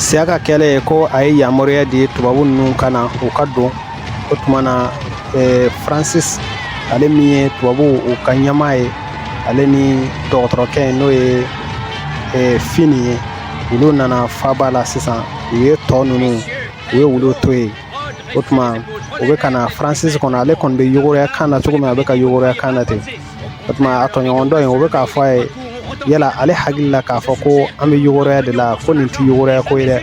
siya ka kɛlɛ ko a ye yamaruya di tubabu ninnu kana u ka don o tuma na Francis ale min ye tubabu u ka ɲɛmaa ye ale ni dɔgɔtɔrɔkɛ n'o ye Fini ye olu nana faba la sisan u ye tɔ ninnu u ye wulu to ye o tuma u bɛ ka na Francis kɔnɔ ale kɔni bɛ yogoroya kan na cogo min a bɛ ka yogoroya kan na ten o tuma a tɔɲɔgɔn dɔ in o bɛ k'a fɔ a ye yala ale hakili la k'a fɔ ko an bɛ yogoroya de la ko nin tɛ yogoroya ko ye dɛ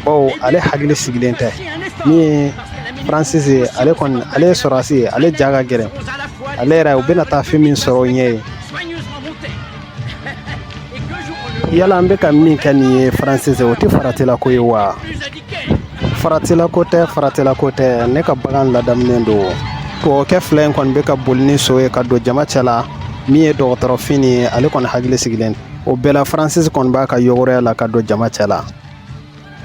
bawo ale hakili sigilen tɛ min ye Francis ye ale ye sɔrɔsi ye ale ja ka gɛlɛn ale yɛrɛ u bɛna taa fɛn min sɔrɔ o ɲɛ ye yala an bɛ ka min kɛ nin ye Francis o tɛ faratila ko ye wa faratila ko tɛ ne ka bagan ladaminen don tuwawukɛ fila in kɔni bɛ ka boli ni so ye ka don jama cɛla min ye dɔgɔtɔrɔ Fini ye ale kɔni hakili sigilen o bɛɛ la Francis kɔni b'a ka yogoroya la ka don jama cɛla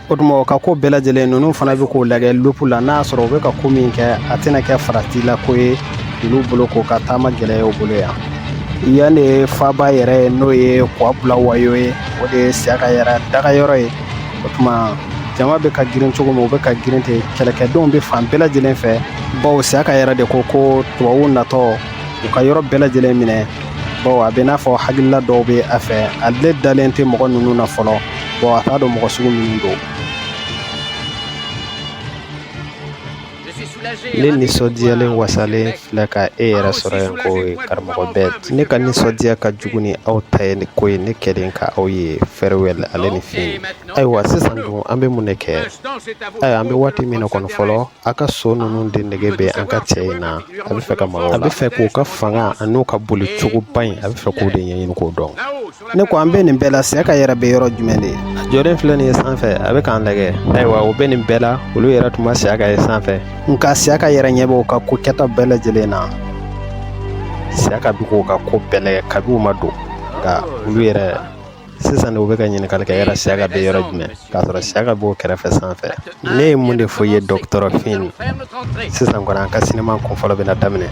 o tuma o ka ko bɛɛ lajɛlen ninnu fana bɛ k'o lajɛ lupu la n'a sɔrɔ u bɛ ka ko min kɛ a tɛna kɛ faratila ko ye olu bolo k'o ka taama gɛlɛya u bolo yan yan de ye faba yɛrɛ ye n'o ye Kuwabula wayo ye o de ye siya ka yɛrɛ dagayɔrɔ ye o tuma jama bɛ ka girin cogo min u bɛ ka girin ten kɛlɛkɛdenw bɛ fan bɛɛ lajɛlen fɛ bawo siya ka yɛrɛ de ko tubabu natɔ u ka yɔrɔ bɛɛ lajɛlen minɛ bawo a bɛ n'a fɔ hakilila dɔw bɛ a fɛ ale dalen tɛ mɔgɔ ninnu na fɔlɔ bawo a t'a dɔn mɔgɔ sugu minnu don ne nisɔndiyalen wasalen filɛ ka e yɛrɛ sɔrɔ yan ko ye karamɔgɔ bɛɛ ne ka nisɔndiya ka jugu ni aw ta ye ko ye ne kɛlen ka aw ye Farewell ale ni Fini ayiwa sisan dun an bɛ mun de kɛ ayiwa an bɛ waati min na kɔni fɔlɔ a ka so ninnu de nege bɛ an ka cɛ in na a bɛ fɛ ka magaw la a bɛ fɛ k'u ka fanga a n'u ka boli cogo ba in a bɛ fɛ k'o de ɲɛɲini k'o dɔn ne ko an bɛ nin bɛɛ la siya ka yɛrɛ bɛ yɔrɔ jumɛn de a jɔlen filɛ nin ye sanfɛ a bɛ k'an lajɛ ayiwa o bɛ nin bɛɛ la olu yɛrɛ tun ma siya ka ye sanfɛ nka siya ka yɛrɛ ɲɛ bɛ u ka ko kɛta bɛɛ lajɛlen na siya ka bi k'u ka ko bɛɛ lajɛ kabi u ma don nka olu yɛrɛ sisan de u bɛ ka ɲininkali kɛ yɛrɛ siya ka bɛ yɔrɔ jumɛn k'a sɔrɔ siya ka b'o kɛrɛfɛ sanfɛ ne ye mun de fɔ i ye dɔgɔtɔrɔ Fini sisan kɔni an ka sinima kunfɔlɔ bɛna daminɛ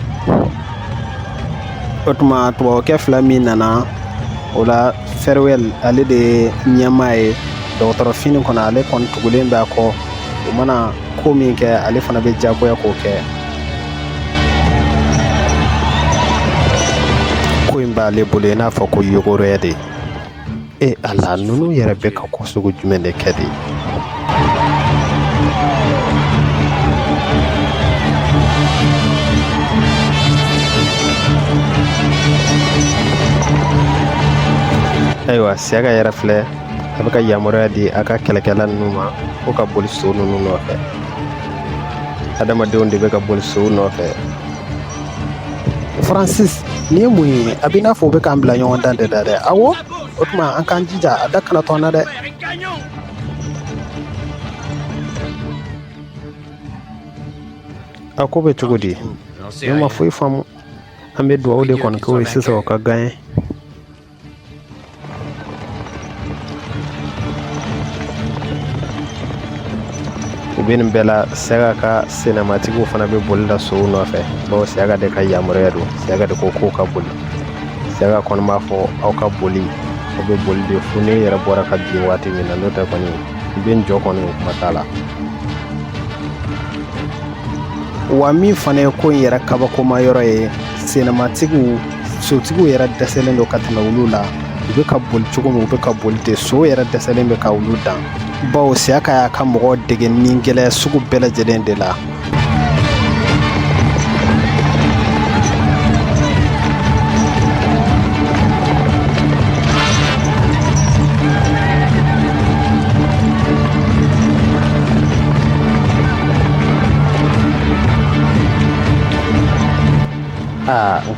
o tuma tubabukɛ fila min nana o la Farewell ale de ye ɲɛmaa ye dɔgɔtɔrɔ Fini kɔnɔ ale kɔni tugulen bɛ a kɔ o mana ko min kɛ ale fana bɛ jagoya k'o kɛ ko in b'ale bolo i n'a fɔ ko yogoroya de ala ninnu yɛrɛ bɛ ka ko sugu jumɛn de kɛ de ayiwa siya ka yɛrɛ filɛ a bɛ ka yamaruya di a ka kɛlɛkɛla ninnu ma ko ka boli so ninnu nɔfɛ adamadenw de bɛ ka boli so nɔfɛ Francis nin ye mun ye a bɛ n'a fɔ u bɛ k'an bila ɲɔgɔn dan de da dɛ awɔ o tuma an k'an jija a da kana to an na dɛ a ko bɛ cogo di ne ma foyi faamu an bɛ dugawu de kɔni k'o ye sisan o ka gagner u bɛ nin bɛɛ la Siyaga ka senamatigiw fana bɛ boli la sow nɔfɛ bawo Siyaga de ka yamaruya don Siyaga de ko k'o ka boli Siyaga kɔni b'a fɔ aw ka boli aw bɛ boli de fo ne yɛrɛ bɔra ka bin waati min na n'o tɛ kɔni i bɛ n jɔ kɔni kuma t'a la wa min fana ye ko in yɛrɛ kabakoma yɔrɔ ye senamatigiw sotigiw yɛrɛ dɛsɛlen don ka tɛmɛ olu la u bɛ ka boli cogo min u bɛ ka boli ten so yɛrɛ dɛsɛlen bɛ ka olu dan bawo Siyaga y'a ka mɔgɔw dege ni gɛlɛya sugu bɛɛ lajɛlen de la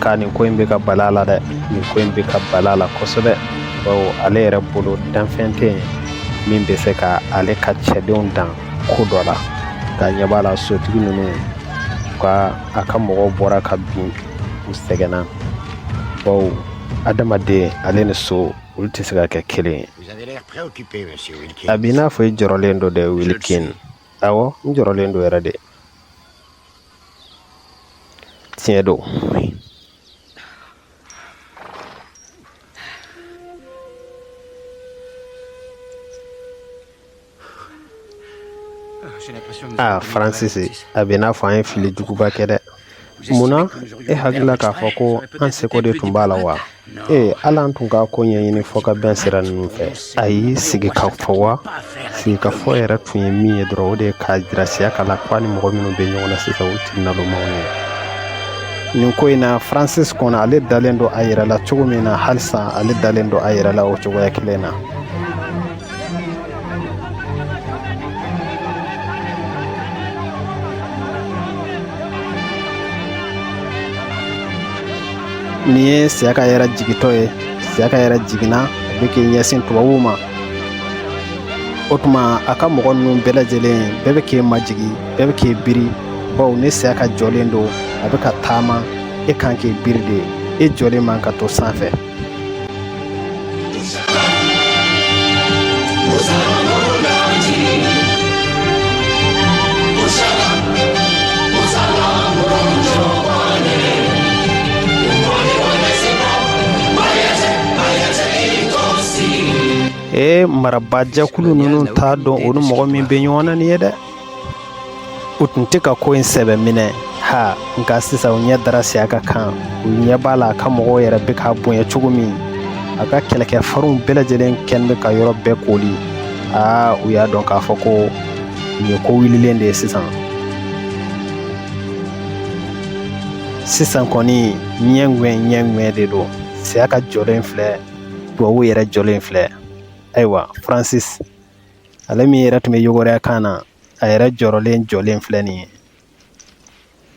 nka nin ko in bɛ ka bala la dɛ nin ko in bɛ ka bala la kosɛbɛ bawo ale yɛrɛ bolo danfɛn tɛ yen min bɛ se ka ale ka cɛdenw dan ko dɔ la k'a ɲɛ b'a la sotigi ninnu a ka mɔgɔw bɔra ka bin u sɛgɛnna bawo adamaden ale ni so olu tɛ se ka kɛ kelen ye a b'i n'a fɔ i jɔrɔlen don dɛ Wilkin awɔ n jɔrɔlen don yɛrɛ de tiɲɛ don Ah, Francis, a bɛ n'a fɔ an ye fili juguba kɛ dɛ. Munna e hakilila k'a fɔ ko an seko de tun b'a la wa? Ala an tun ka ko ɲɛɲini fɔ ka bɛn sira ninnu fɛ. Ayi, sigi ka fɔ wa? Sigi ka fɔ yɛrɛ tun ye min ye dɔrɔn o de ye k'a jira siya k'a la ko a ni mɔgɔ minnu bɛ ɲɔgɔn na sisan o tiginalamaw ye. Nin ko in na Francis kɔnɔ ale dalen don a yɛrɛ la cogo min na halisa ale dalen don a yɛrɛ la o cogoya kelen na. Nin ye siya ka yɛrɛ jigitɔ ye. Siya ka yɛrɛ jiginna a bɛ k'i ɲɛsin tubabuw ma. O tuma a ka mɔgɔ ninnu bɛɛ lajɛlen bɛɛ bɛ k'i majigi, bɛɛ bɛ k'i biri. Bawo ni siya ka jɔlen don a bɛ ka taama e kan k'i biri de, e jɔlen man ka to sanfɛ. Marabajɛkulu ninnu t'a dɔn o ni mɔgɔ min bɛ ɲɔgɔn na nin ye dɛ. U tun tɛ ka ko in sɛbɛ minɛ nka sisan u ɲɛ dara siya ka kan. U ɲɛ b'a la a ka mɔgɔw yɛrɛ bɛ k'a bonya cogo min, a ka kɛlɛkɛfarinw bɛɛ lajɛlen kɛlen bɛ ka yɔrɔ bɛɛ koli. U y'a dɔn k'a fɔ ko nin ye ko wililen de ye sisan. Sisan kɔni ɲɛŋɛ de don. Siya ka jɔlen filɛ, tubabuw yɛrɛ jɔlen filɛ. Ayiwa, Francis, ale min yɛrɛ tun bɛ yogoriya kan na, a yɛrɛ jɔlen filɛ nin ye.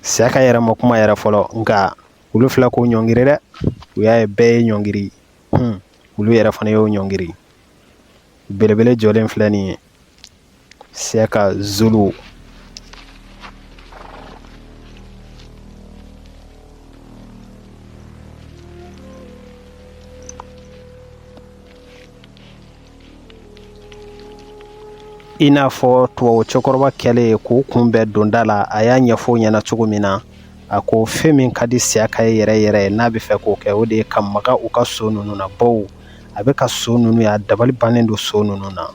Siya ka yɛrɛ ma kuma yɛrɛ fɔlɔ, nka olu filɛ k'o ɲɔngiri dɛ. U y'a ye bɛɛ ye ɲɔngiri. Olu yɛrɛ fana y'o ɲɔngiri. Belebele jɔlen filɛ nin ye. Siya ka Zulu. I n'a fɔ tubabu cɛkɔrɔba kɛlen ye k'u kunbɛn donda la, a y'a ɲɛfɔ ɲɛna cogo min na, a ko fɛn min ka di siya ka ye yɛrɛ n'a bɛ fɛ k'o kɛ o de ye ka maga u ka so ninnu na. Bawo a bɛ ka so ninnu ye, a dabali bannen don so ninnu na.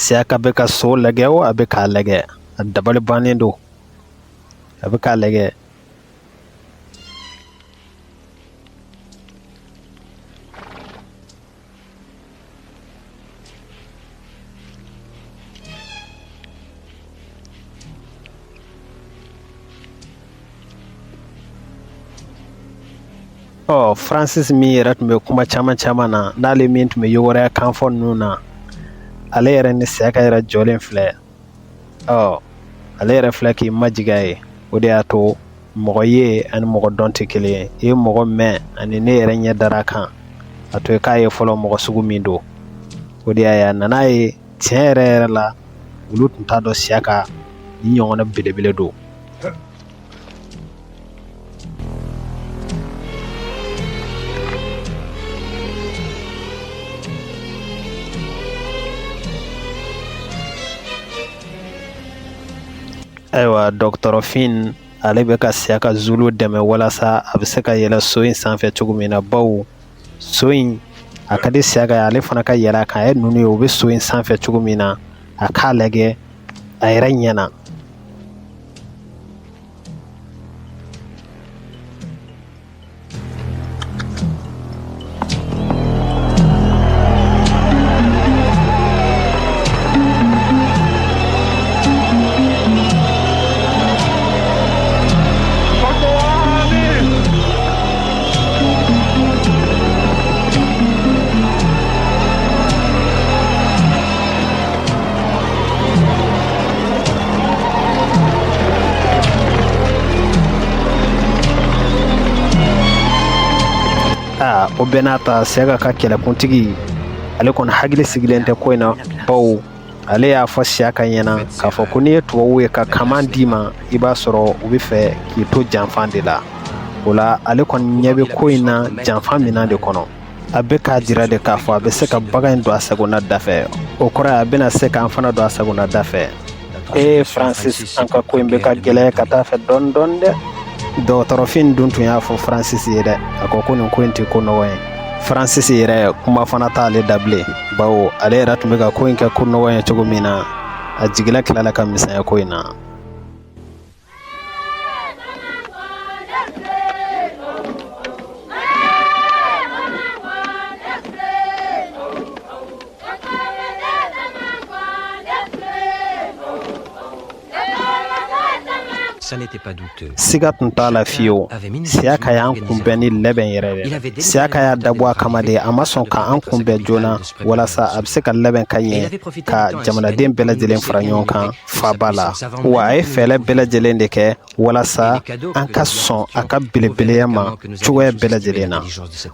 Siya ka bɛ ka so lagɛ o a bɛ k'a lagɛ, a dabali bannen don, a bɛ k'a lagɛ. Francis min yɛrɛ tun bɛ kuma caman na, n'ale min tun bɛ yogoriya kan fɔ ninnu na, ale yɛrɛ ni siya ka yɛrɛ jɔlen filɛ. Ale yɛrɛ filɛ k'i majiga ye. O de y'a to mɔgɔ ye ani mɔgɔ dɔn tɛ kelen ye. I ye mɔgɔ mɛn ani ne yɛrɛ ɲɛ dara kan, a to k'a ye fɔlɔ mɔgɔ sugu min don. O de y'a ye a nana ye tiɲɛ yɛrɛ la olu tun t'a dɔn siya ka ni ɲɔgɔnna belebele don. Ayiwa, dɔgɔtɔrɔfin ale bɛ ka siya ka Zulu dɛmɛ walasa a bɛ se ka yɛlɛ so in sanfɛ cogo min na. Bawo so in a ka di siya ka ye ale fana ka yɛlɛ a kan. A ye ninnu ye u bɛ so in sanfɛ cogo min na, a k'a lajɛ a yɛrɛ ɲɛna. O bɛɛ n'a ta siya ka kɛlɛkuntigi ale kɔni hakili sigilen tɛ ko in na. Bawo ale y'a fɔ siya ka ɲɛna k'a fɔ ko n'i ye tubabuw ye ka kaman d'i ma, i b'a sɔrɔ u bɛ fɛ k'i to janfan de la. O la ale kɔni ɲɛ bɛ ko in na janfan minan de kɔnɔ. A bɛ k'a jira de k'a fɔ a bɛ se ka bagan in don a sagona da fɛ. O kɔrɔ ye a bɛna se k'an fana don a sagona da fɛ. Francis anka ko imbe ka gele kata fe don de dɔgɔtɔrɔ fin dun tun y'a fɔ Francis ye dɛ a ko ko nin ko in tɛ ko nɔgɔ ye Francis yɛrɛ kuma fana t'ale dabile bawo ale yɛrɛ tun bɛ ka ko in kɛ ko nɔgɔ ye cogo min na a jigila tilala ka misɛnya ko in na. Siga tun t'a la fiyewu Siyaka y'an kunbɛn ni labɛn yɛrɛ dɛ Siyaka y'a dabɔ a kama de a ma sɔn k'an kunbɛn joona walasa a bɛ se ka labɛn ka ɲɛ ka jamanaden bɛɛ lajɛlen fara ɲɔgɔn kan faaba la wa a ye fɛɛrɛ bɛɛ lajɛlen de kɛ walasa an ka sɔn a ka belebeleya ma cogoya bɛɛ lajɛlen na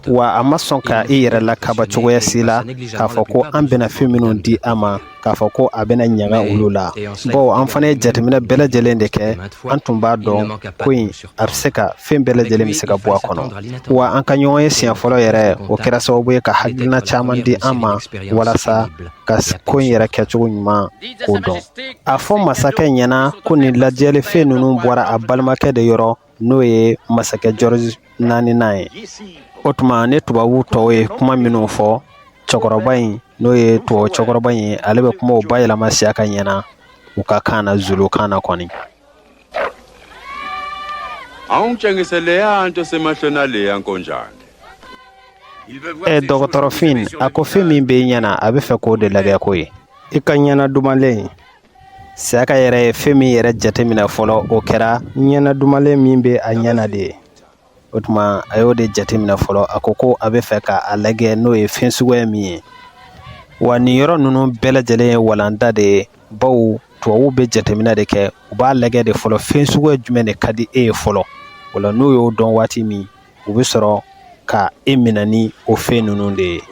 wa a ma sɔn ka i yɛrɛ lakaba cogoya si la k'a fɔ ko an bɛna fɛn minnu di a ma k'a fɔ ko a bɛna ɲaga olu la bawo an fana ye jateminɛ bɛɛ lajɛlen de kɛ an tun b'a dɔn ko in a bɛ se ka fɛn bɛɛ lajɛlen bɛ se ka bɔ a kɔnɔ wa an ka ɲɔgɔn ye siɲɛ fɔlɔ yɛrɛ o kɛra sababu ye ka hakilina caman di an ma walasa ka ko in yɛrɛ kɛcogo ɲuman k'o dɔn a fɔ masakɛ ɲɛna ko nin lajɛli fɛn ninnu bɔra a balimakɛ de yɔrɔ n'o ye masakɛ George naaninan ye o tuma ne tubabu tɔw ye kuma minnu fɔ cɛkɔrɔba in n'o ye tubabu cɛkɔrɔba in ye ale bɛ kumaw bayɛlɛma Siyaka ɲɛna u ka kan na Zulu kan na kɔni. Dɔgɔtɔrɔ Fin a ko fɛn min bɛ i ɲɛna a bɛ fɛ k'o de lajɛ ko ye i ka ɲɛna dumalen Siyaka yɛrɛ ye fɛn min yɛrɛ jateminɛ fɔlɔ o kɛra ɲɛna dumalen min bɛ a ɲɛna de ye o tuma a y'o de jateminɛ fɔlɔ a ko a bɛ fɛ k'a lajɛ n'o ye fɛn suguya min ye wa nin yɔrɔ ninnu bɛɛ lajɛlen ye walanda de ye bawo tubabuw bɛ jateminɛ de kɛ u b'a lajɛ de fɔlɔ fɛn suguya jumɛn de ka di e ye fɔlɔ wala n'o y'o dɔn waati min u bɛ sɔrɔ ka e minɛ ni o fɛn ninnu de ye.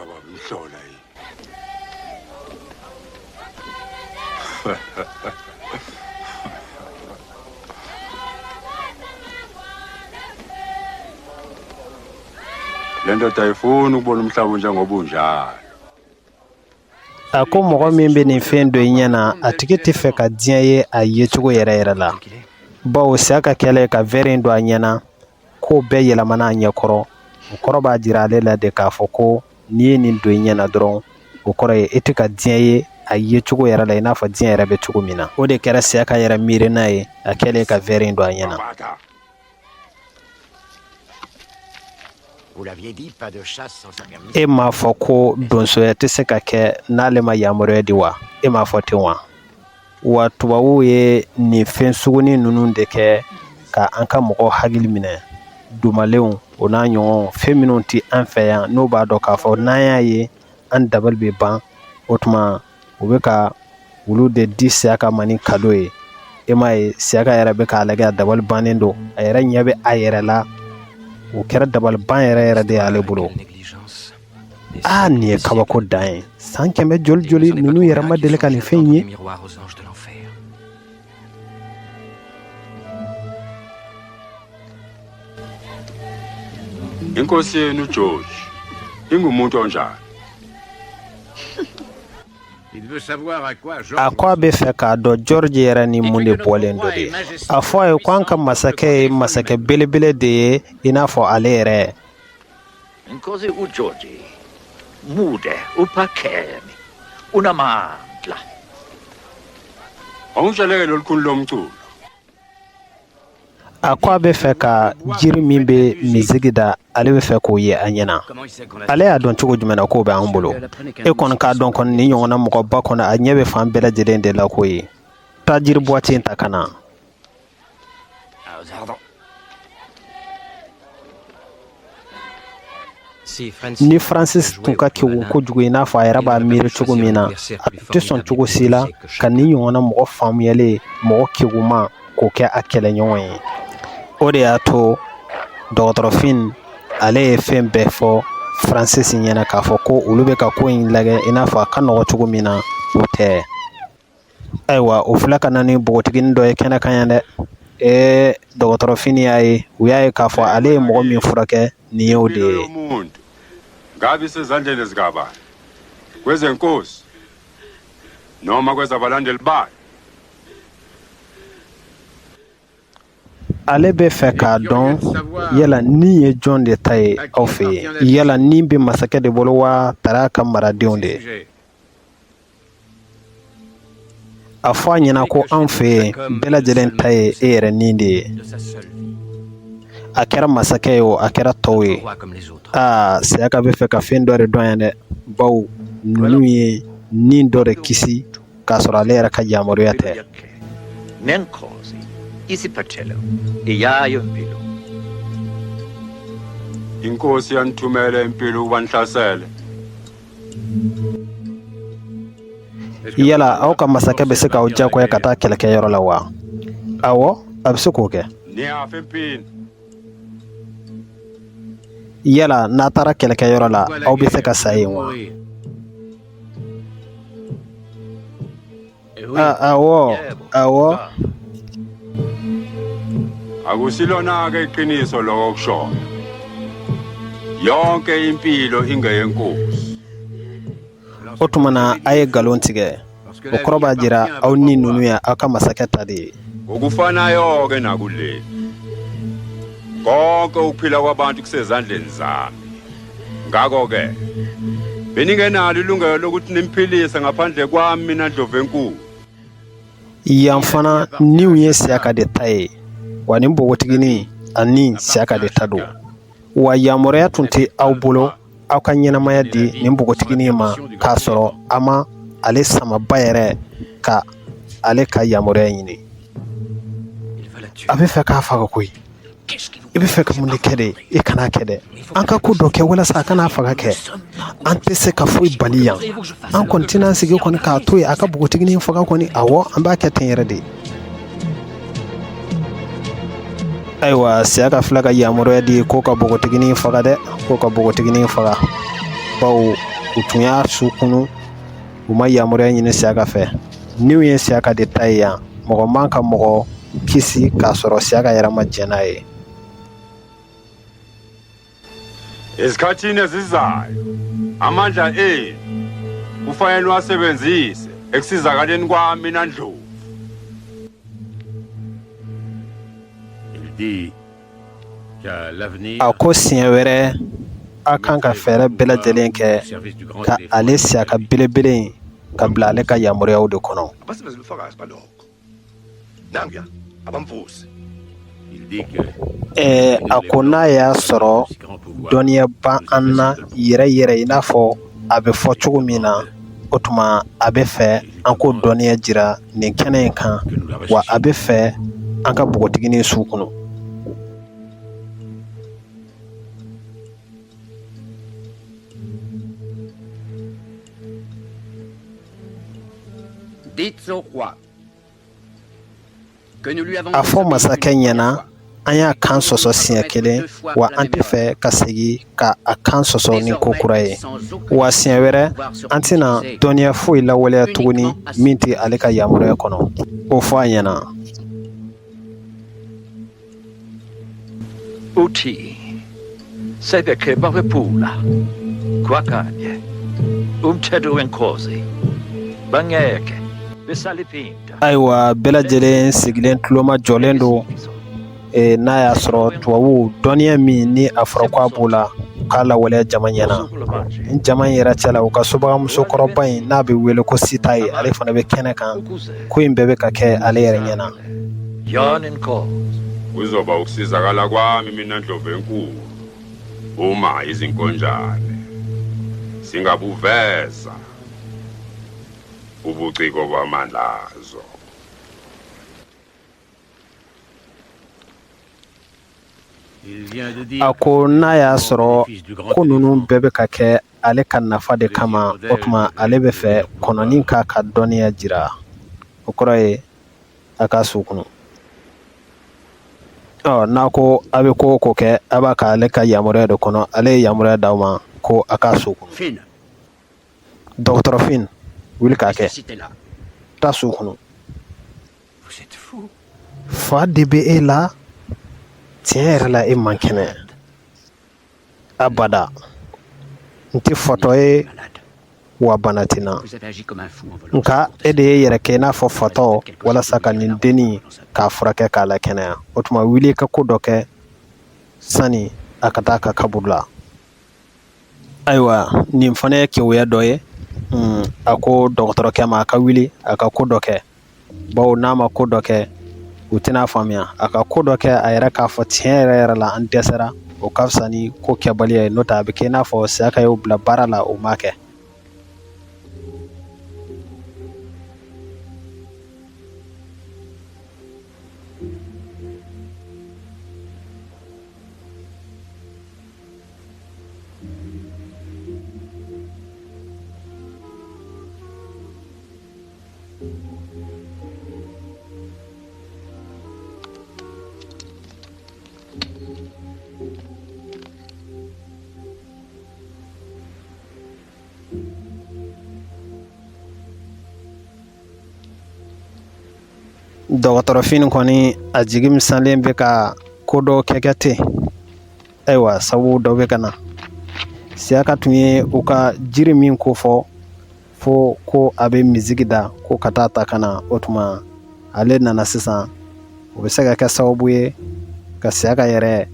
A ko mɔgɔ min bɛ nin fɛn dɔ i ɲɛna a tigi tɛ fɛ ka diɲɛ ye a yecogo yɛrɛ yɛrɛ la bawo Siyaka kɛlen ka verre in don a ɲɛna k'o bɛɛ yɛlɛmana a ɲɛkɔrɔ o kɔrɔ b'a jira ale la de k'a fɔ ko n'i ye nin don i ɲɛna dɔrɔn o kɔrɔ ye e tɛ ka diɲɛ ye a yecogo yɛrɛ la i n'a fɔ diɲɛ yɛrɛ bɛ cogo min na o de kɛra Siyaka yɛrɛ miirina ye a kɛlen ka verre in don a ɲɛna. E m'a fɔ ko donsoya tɛ se ka kɛ n'ale ma yamaruya di wa e m'a fɔ ten wa tubabuw ye nin fɛn sugunin ninnu de kɛ ka an ka mɔgɔw hakili minɛ dumalenw o n'a ɲɔgɔn fɛn minnu tɛ an fɛ yan n'o b'a dɔn k'a fɔ n'an y'a ye an dabali bɛ ban o tuma u bɛ ka olu de di Siyaka ma ni kado ye e m'a ye Siyaka yɛrɛ bɛ k'a lajɛ a dabali bannen don a yɛrɛ ɲɛ bɛ a yɛrɛ la o kɛra dabali ban yɛrɛ de y'ale bolo nin ye kabako dan ye san kɛmɛ joli ninnu yɛrɛ ma deli ka nin fɛn ye. Inkosi yenu George ingumuntu onjani? A ko a bɛ fɛ k'a dɔn George yɛrɛ ni mun de bɔlen dɔ de a fɔ a ye ko an ka masakɛ ye masakɛ belebele de ye i n'a fɔ ale yɛrɛ. Nkosi uGeorge mude uphakeme unamandla. Awunjaleke lolukhulu lomculo. A ko a bɛ fɛ ka jiri min bɛ misigi da ale bɛ fɛ k'o ye a ɲɛna ale y'a dɔn cogo jumɛn na k'o bɛ an bolo e kɔni k'a dɔn kɔni ni ɲɔgɔnna mɔgɔba kɔni a ɲɛ bɛ fan bɛɛ lajɛlen de la k'o ye taa jiri boîte in ta ka na. Ni Francis tun ka kɛw kojugu i n'a fɔ a yɛrɛ b'a miiri cogo min na a tɛ sɔn cogo si la ka ni ɲɔgɔnna mɔgɔ faamuyalen mɔgɔ kɛwuma k'o kɛ a kɛlɛɲɔgɔn ye o de y'a to dɔgɔtɔrɔ Fin ale ye fɛn bɛɛ fɔ Francis ɲɛna k'a fɔ ko olu bɛ ka ko in lajɛ i n'a fɔ a ka nɔgɔ cogo min na o tɛ ayiwa o filɛ ka na ni bogotiginin dɔ ye kɛnɛ kan yan dɛ dɔgɔtɔrɔ Fin y'a ye u y'a ye k'a fɔ ale ye mɔgɔ min furakɛ nin y'o de ye. Ngabe sezandleni zikaba kwezenkosi noma kwezabalandeli bayo ale bɛ fɛ k'a dɔn yala ni ye jɔn de ta ye aw fɛ yen, yala ni bɛ masakɛ de bolo wa tara ka maradenw de. A fɔ a ɲɛna ko anw fɛ yen bɛɛ lajɛlen ta ye e yɛrɛ nin de ye. A kɛra masakɛ ye o, a kɛra tɔw ye. Sayaka bɛ fɛ ka fɛn dɔ de dɔn yan dɛ, bawo ninnu ye nin dɔ de kisi k'a sɔrɔ ale yɛrɛ ka yamaruya tɛ. Nenkosi, isiphathele iyayo impilo. Inkosi yanithumela impilo ubanhlasele. Yala aw ka masakɛ bɛ se k'aw diyagoya ka taa kɛlɛkɛyɔrɔ la wa? Awɔ, a bɛ se k'o kɛ. Ni a fɛ pin. Yala n'a taara kɛlɛkɛyɔrɔ la aw bɛ se ka sa yen wa? Awɔ. Akusilona-ke iqiniso lokho kusho. Yonke impilo ingeyenkosi. O tuma na a ye nkalon tigɛ. O kɔrɔ b'a jira aw ni ninnu ye aw ka masakɛ ta de ye. Okufanayo-ke nakuleli. Konke ukuphila kwabantu kusezandleni zami. Ngakho-ke beningenalo ilungelo lokuthi nimphilise ngaphandle kwami mina Ndlovulenkulu. Yan fana niw ye Sayaka de ta ye, wa nin npogotiginin ani Sayaka de ta don. Wa yamaruya tun tɛ aw bolo aw ka ɲɛnamaya di nin npogotiginin ma k'a sɔrɔ a ma ale samaba yɛrɛ ka ale ka yamaruya ɲini. A bɛ fɛ k'a faga koyi. I bɛ fɛ ka mun de kɛ de, i kana kɛ dɛ. An ka ko dɔ kɛ walasa a kana faga kɛ. An tɛ se ka foyi bali yan. An kɔni tɛna sigi kɔni k'a to yen a ka npogotiginin faga kɔni, awɔ an b'a kɛ ten yɛrɛ de. Ayiwa, Sayaka filɛ ka yamaruya di ko ka npogotiginin faga dɛ, ko ka npogotiginin faga. Bawo u tun y'a su kunu, u ma yamaruya ɲini Sayaka fɛ. Niw ye Sayaka de ta ye yan, mɔgɔ man ka mɔgɔ kisi k'a sɔrɔ Sayaka yɛrɛ ma jɛn n'a ye. Esikhathini esizayo amandla enu kufanele wasebenzise ekusizakaleni kwami mina Ndlovu. A ko siɲɛ wɛrɛ a kan ka fɛɛrɛ bɛɛ lajɛlen kɛ ka ale Sayaka belebele in ka bila ale ka yamaruyaw de kɔnɔ. A ko n'a y'a sɔrɔ dɔnniya ba an na yɛrɛ yɛrɛ i n'a fɔ a bɛ fɔ cogo min na, o tuma a bɛ fɛ an ko dɔnniya jira nin kɛnɛ in kan, wa a bɛ fɛ an ka npogotiginin su kɔnɔ. A fɔ masakɛ ɲɛna an y'a kan sɔsɔ siɲɛ kelen, wa an tɛ fɛ ka segin ka a kan sɔsɔ ni ko kura ye. Wa siɲɛ wɛrɛ an tɛna dɔnniya foyi lawaleya tuguni min tɛ ale ka yamaruya kɔnɔ. O fɔ a ɲɛna. Uthi sebekhe bawephula kwakanye umthetho wenkosi bangeke besaliphinda. Ayiwa, bɛɛ lajɛlen sigilen tuloma jɔlen don n'a y'a sɔrɔ tubabu dɔnniya min ni a fɔra ko a b'o la k'a lawaleya jama ɲɛna. Ni jama in yɛrɛ cɛla u ka sobagamusokɔrɔba in n'a bɛ wele ko Sita ye, ale fana bɛ kɛnɛ kan. Ko in bɛɛ bɛ ka kɛ ale yɛrɛ ɲɛna. Kuzoba ukusizakala kwami mina Ndlovulenkulu uma izinkonjane singabuveza ubuciko bamandla azo. A ko n'a y'a sɔrɔ ko ninnu bɛɛ bɛ ka kɛ ale ka nafa de kama, o tuma ale bɛ fɛ kɔnɔnin k'a ka dɔnniya jira. O kɔrɔ ye a ka su kɔnɔ. N'a ko a bɛ ko o ko kɛ a b'a ka ale ka yamaruya de kɔnɔ, ale ye yamaruya d'aw ma ko a ka su kɔnɔ. Dɔgɔtɔrɔ Fin, wuli k'a kɛ. Taa su kɔnɔ. Fa de bɛ e la, tiɲɛ yɛrɛ la e man kɛnɛ. Abada, n tɛ fatɔ ye, wa banatina Vous avez agi comme un fou en volant. nka e de ye yɛrɛ kɛ i n'a fɔ fatɔ walasa ka nin denni k'a furakɛ k'a la kɛnɛya o tuma wuli ka ko dɔ kɛ sani a ka taa ka kaburu la ayiwa nin fana ye kewuya dɔ ye a ko dɔgɔtɔrɔkɛ ma a ka wuli a ka ko dɔ kɛ bawo n'a ma ko dɔ kɛ u tɛna faamuya a ka ko dɔ kɛ a yɛrɛ k'a fɔ tiɲɛ yɛrɛ yɛrɛ la an dɛsɛra o ka fisa ni ko kɛbaliya ye n'o tɛ a bɛ kɛ i n'a fɔ Siyaka y'o bila baara la o ma kɛ dɔgɔtɔrɔfin kɔni a jigi misalen bɛ ka ko dɔ kɛ ten ayiwa sabu dɔ bɛ ka na Siyaka tun ye u ka jiri min ko fo ko a bɛ misigi da ko ka taa ta ka na o tuma ale nana sisan o bɛ se ka kɛ sababu ye ka Siyaka yɛrɛ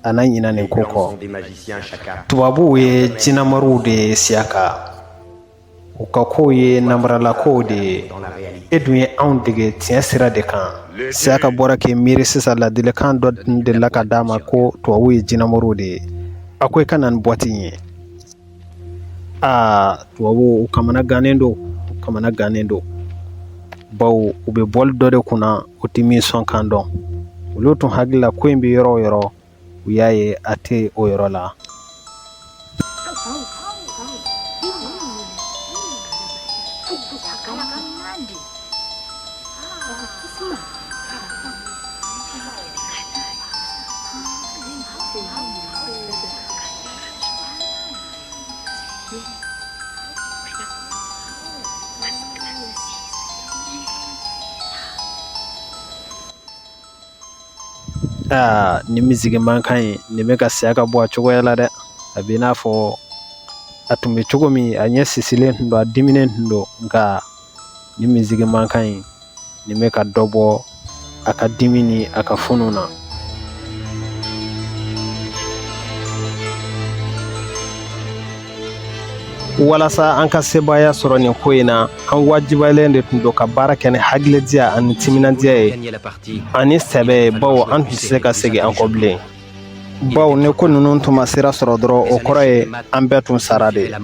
a na ɲina nin ko kɔ tubabuw ye jinɛmariw de ye Siyaka u ka kow ye namaralakow de ye e dun ye anw dege tiɲɛ sira de kan Siyaka bɔra k'i miiri sisan ladilikan dɔ delila ka d'a ma ko tubabuw ye jinɛmariw de ye a ko i ka na nin boîte in ye tubabuw u kamana gannen don bawo u bɛ bɔli dɔ de kunna u tɛ min sɔn kan dɔn olu tun hakili la ko in bɛ yɔrɔ o yɔrɔ u y'a ye a tɛ o yɔrɔ la nin misigi mankan in nin bɛ ka Siyaka bɔ a cogoya la dɛ a bɛ i n'a fɔ a tun bɛ cogo min a ɲɛ sisilen tun don a diminen tun don nka nin misigi mankan in nin bɛ ka dɔ bɔ a ka dimi ni a ka funu na walasa an ka sebaaya sɔrɔ nin ko in na an wajibalen de tun don ka baara kɛ ni hakilitiya ani timinandiya ye ani sɛbɛ ye bawo an tun tɛ se ka segin an kɔ bilen bawo ni ko ninnu tun ma sira sɔrɔ dɔrɔn o kɔrɔ ye an bɛɛ tun sara de